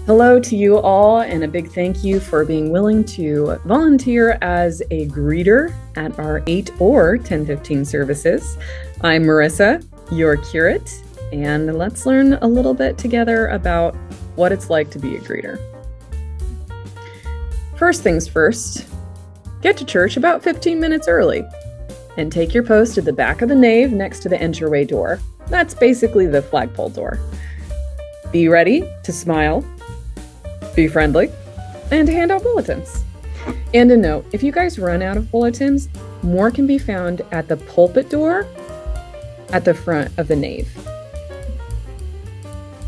Hello to you all, and a big thank you for being willing to volunteer as a greeter at our 8 or 10:15 services. I'm Marissa, your curate, and let's learn a little bit together about what it's like to be a greeter. First things first, get to church about 15 minutes early and take your post at the back of the nave next to the entryway door. That's basically the flagpole door. Be ready to smile, be friendly, and hand out bulletins. And a note, if you guys run out of bulletins, more can be found at the pulpit door at the front of the nave.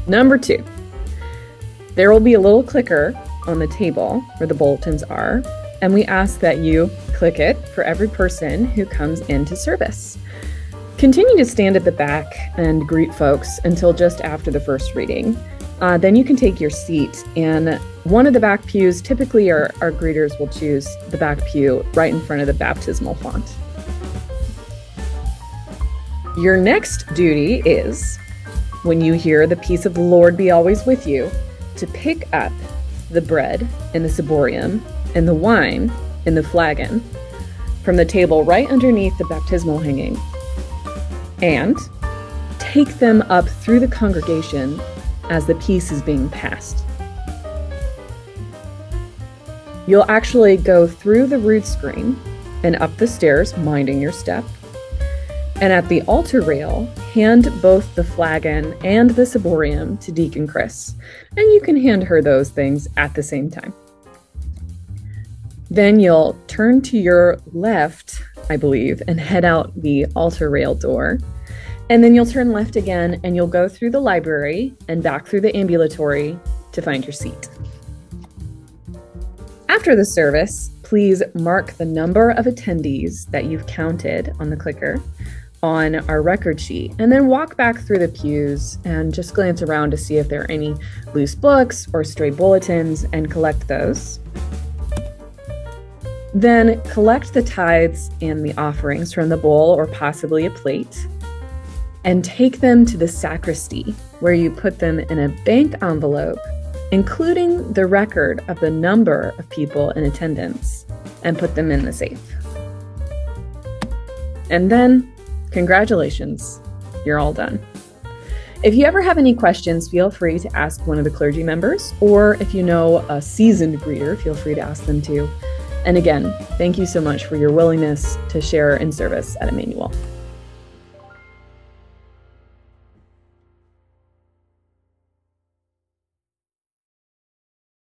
Number 2, there will be a little clicker on the table where the bulletins are, and we ask that you click it for every person who comes into service. Continue to stand at the back and greet folks until just after the first reading. Then you can take your seat, and one of the back pews, typically our greeters will choose the back pew right in front of the baptismal font. Your next duty is, when you hear the peace of the Lord be always with you, to pick up the bread in the ciborium and the wine in the flagon from the table right underneath the baptismal hanging, and take them up through the congregation as the peace is being passed. You'll actually go through the rood screen and up the stairs, minding your step. And at the altar rail, hand both the flagon and the ciborium to Deacon Chris, and you can hand her those things at the same time. Then you'll turn to your left, I believe, and head out the altar rail door. And then you'll turn left again, and you'll go through the library and back through the ambulatory to find your seat. After the service, please mark the number of attendees that you've counted on the clicker on our record sheet, and then walk back through the pews and just glance around to see if there are any loose books or stray bulletins and collect those. Then collect the tithes and the offerings from the bowl or possibly a plate, and take them to the sacristy, where you put them in a bank envelope, including the record of the number of people in attendance, and put them in the safe. And then, congratulations, you're all done. If you ever have any questions, feel free to ask one of the clergy members, or if you know a seasoned greeter, feel free to ask them too. And again, thank you so much for your willingness to share in service at Emmanuel.